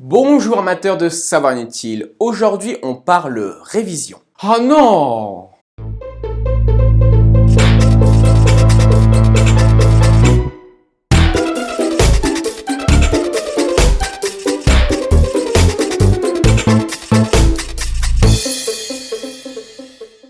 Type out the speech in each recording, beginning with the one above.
Bonjour amateurs de savoir inutile, aujourd'hui on parle révision. Oh non!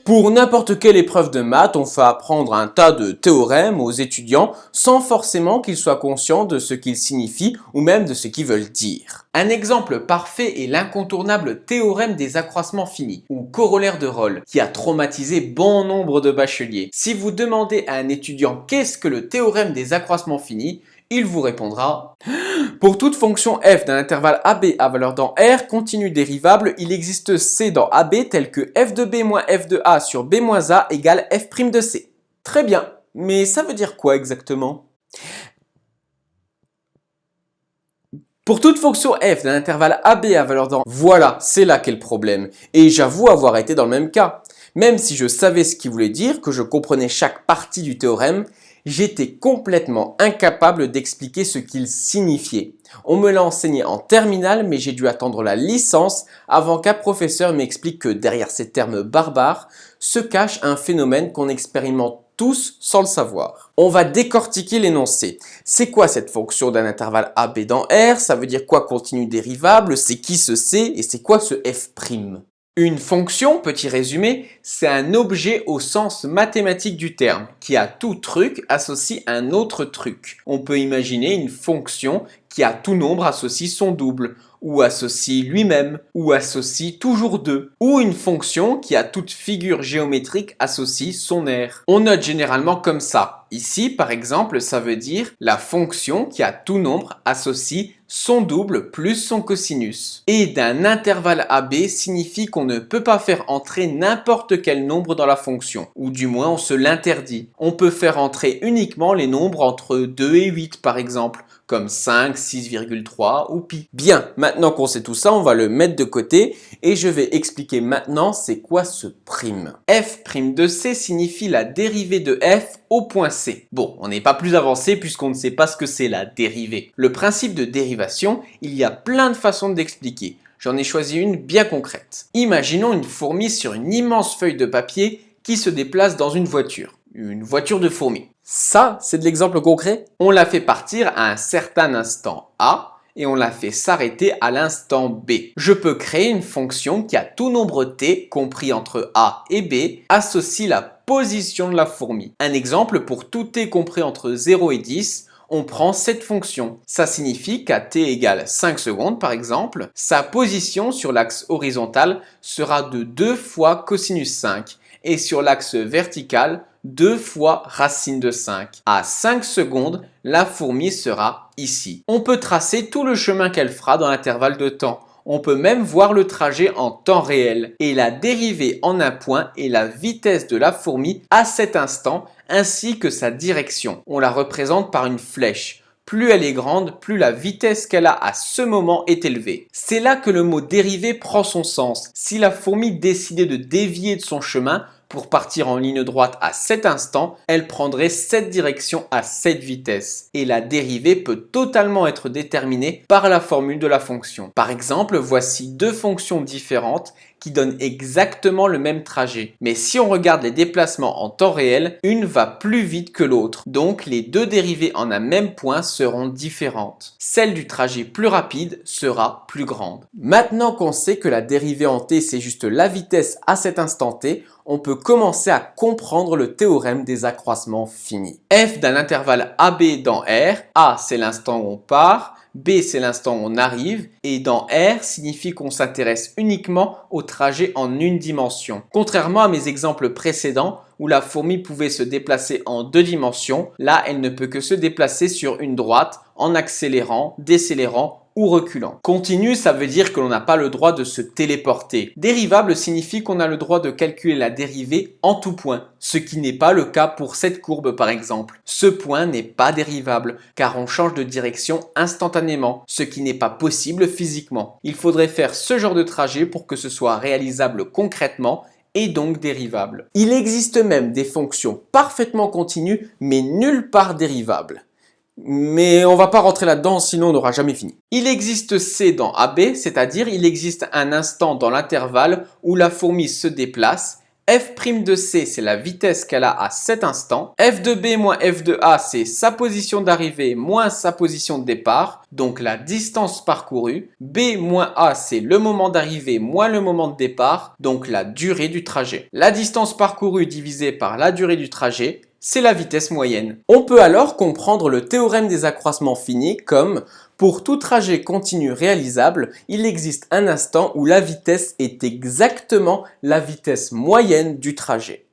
Pour n'importe quelle épreuve de maths, on fait apprendre un tas de théorèmes aux étudiants sans forcément qu'ils soient conscients de ce qu'ils signifient ou même de ce qu'ils veulent dire. Un exemple parfait est l'incontournable théorème des accroissements finis ou corollaire de Rolle qui a traumatisé bon nombre de bacheliers. Si vous demandez à un étudiant qu'est-ce que le théorème des accroissements finis, il vous répondra: pour toute fonction f d'un intervalle AB à valeur dans R continue dérivable, il existe C dans AB tel que f de B moins f de A sur B moins A égale f' de C. Très bien, mais ça veut dire quoi exactement? Pour toute fonction f d'un intervalle AB à valeur dans... Voilà, c'est là qu'est le problème. Et j'avoue avoir été dans le même cas. Même si je savais ce qu'il voulait dire, que je comprenais chaque partie du théorème, j'étais complètement incapable d'expliquer ce qu'il signifiait. On me l'a enseigné en terminale, mais j'ai dû attendre la licence avant qu'un professeur m'explique que derrière ces termes barbares se cache un phénomène qu'on expérimente tous sans le savoir. On va décortiquer l'énoncé. C'est quoi cette fonction d'un intervalle AB dans R? Ça veut dire quoi continu dérivable? C'est qui ce C? Et c'est quoi ce f'? Une fonction, petit résumé, c'est un objet au sens mathématique du terme, qui à tout truc associe un autre truc. On peut imaginer une fonction qui à tout nombre associe son double, ou associe lui-même, ou associe toujours deux, ou une fonction qui à toute figure géométrique associe son aire. On note généralement comme ça. Ici, par exemple, ça veut dire la fonction qui à tout nombre associe son double plus son cosinus. Et d'un intervalle AB signifie qu'on ne peut pas faire entrer n'importe quel nombre dans la fonction, ou du moins on se l'interdit. On peut faire entrer uniquement les nombres entre 2 et 8 par exemple, comme 5, 6,3 ou pi. Bien, maintenant qu'on sait tout ça, on va le mettre de côté et je vais expliquer maintenant c'est quoi ce prime. F' de C signifie la dérivée de f au point C. Bon, on n'est pas plus avancé puisqu'on ne sait pas ce que c'est la dérivée. Le principe de dérivation, il y a plein de façons d'expliquer. J'en ai choisi une bien concrète. Imaginons une fourmi sur une immense feuille de papier qui se déplace dans une voiture de fourmis. Ça, c'est de l'exemple concret. On l'a fait partir à un certain instant A et on l'a fait s'arrêter à l'instant B. Je peux créer une fonction qui à tout nombre t compris entre A et B associe la position de la fourmi. Un exemple pour tout t compris entre 0 et 10, on prend cette fonction. Ça signifie qu'à t égale 5 secondes par exemple, sa position sur l'axe horizontal sera de 2 fois cosinus 5 et sur l'axe vertical 2 fois racine de 5. À 5 secondes, la fourmi sera ici. On peut tracer tout le chemin qu'elle fera dans l'intervalle de temps. On peut même voir le trajet en temps réel et la dérivée en un point est la vitesse de la fourmi à cet instant ainsi que sa direction. On la représente par une flèche. Plus elle est grande, plus la vitesse qu'elle a à ce moment est élevée. C'est là que le mot dérivée prend son sens. Si la fourmi décidait de dévier de son chemin pour partir en ligne droite à cet instant, elle prendrait cette direction à cette vitesse. Et la dérivée peut totalement être déterminée par la formule de la fonction. Par exemple, voici deux fonctions différentes qui donnent exactement le même trajet. Mais si on regarde les déplacements en temps réel, une va plus vite que l'autre. Donc les deux dérivées en un même point seront différentes. Celle du trajet plus rapide sera plus grande. Maintenant qu'on sait que la dérivée en t c'est juste la vitesse à cet instant t, on peut commencer à comprendre le théorème des accroissements finis. F d'un intervalle AB dans R, A c'est l'instant où on part, B c'est l'instant où on arrive et dans R signifie qu'on s'intéresse uniquement au trajet en une dimension. Contrairement à mes exemples précédents où la fourmi pouvait se déplacer en deux dimensions, là elle ne peut que se déplacer sur une droite en accélérant, décélérant ou reculant. Continu, ça veut dire que l'on n'a pas le droit de se téléporter. Dérivable signifie qu'on a le droit de calculer la dérivée en tout point, ce qui n'est pas le cas pour cette courbe par exemple. Ce point n'est pas dérivable car on change de direction instantanément, ce qui n'est pas possible physiquement. Il faudrait faire ce genre de trajet pour que ce soit réalisable concrètement et donc dérivable. Il existe même des fonctions parfaitement continues mais nulle part dérivables. Mais on va pas rentrer là-dedans, sinon on n'aura jamais fini. Il existe C dans AB, c'est-à-dire il existe un instant dans l'intervalle où la fourmi se déplace. F' de C, c'est la vitesse qu'elle a à cet instant. F de B moins F de A, c'est sa position d'arrivée moins sa position de départ, donc la distance parcourue. B moins A, c'est le moment d'arrivée moins le moment de départ, donc la durée du trajet. La distance parcourue divisée par la durée du trajet, c'est la vitesse moyenne. On peut alors comprendre le théorème des accroissements finis comme pour tout trajet continu réalisable, il existe un instant où la vitesse est exactement la vitesse moyenne du trajet.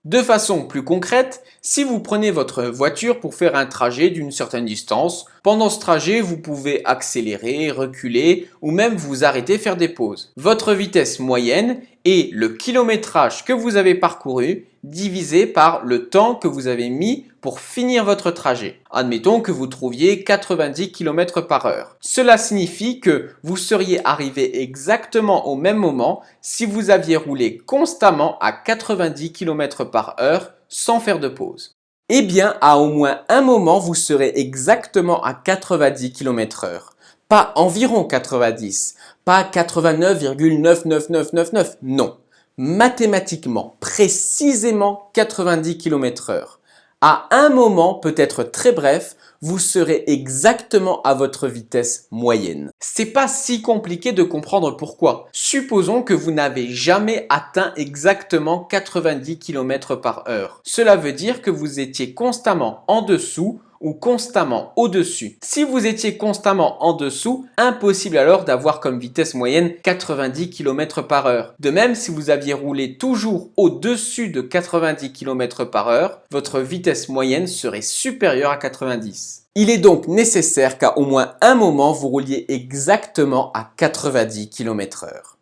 De façon plus concrète, si vous prenez votre voiture pour faire un trajet d'une certaine distance, pendant ce trajet, vous pouvez accélérer, reculer ou même vous arrêter, faire des pauses. Votre vitesse moyenne est le kilométrage que vous avez parcouru divisé par le temps que vous avez mis pour finir votre trajet. Admettons que vous trouviez 90 km/h. Cela signifie que vous seriez arrivé exactement au même moment si vous aviez roulé constamment à 90 km/h sans faire de pause. Eh bien, à au moins un moment, vous serez exactement à 90 km/h. Pas environ 90, pas 89,99999, non. Mathématiquement, précisément 90 km/h. À un moment, peut-être très bref, vous serez exactement à votre vitesse moyenne. C'est pas si compliqué de comprendre pourquoi. Supposons que vous n'avez jamais atteint exactement 90 km/h. Cela veut dire que vous étiez constamment en dessous ou constamment au-dessus. Si vous étiez constamment en dessous, impossible alors d'avoir comme vitesse moyenne 90 km/h. De même, si vous aviez roulé toujours au-dessus de 90 km/h, votre vitesse moyenne serait supérieure à 90. Il est donc nécessaire qu'à au moins un moment, vous rouliez exactement à 90 km/h.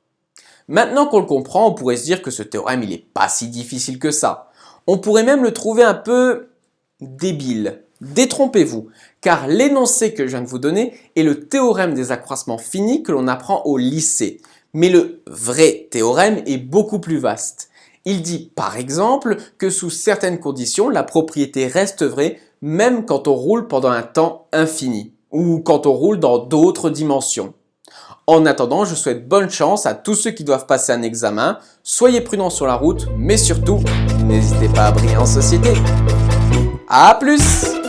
Maintenant qu'on le comprend, on pourrait se dire que ce théorème, il n'est pas si difficile que ça. On pourrait même le trouver un peu débile. Détrompez-vous, car l'énoncé que je viens de vous donner est le théorème des accroissements finis que l'on apprend au lycée. Mais le vrai théorème est beaucoup plus vaste. Il dit par exemple que sous certaines conditions, la propriété reste vraie même quand on roule pendant un temps infini ou quand on roule dans d'autres dimensions. En attendant, je souhaite bonne chance à tous ceux qui doivent passer un examen. Soyez prudents sur la route, mais surtout, n'hésitez pas à briller en société. À plus!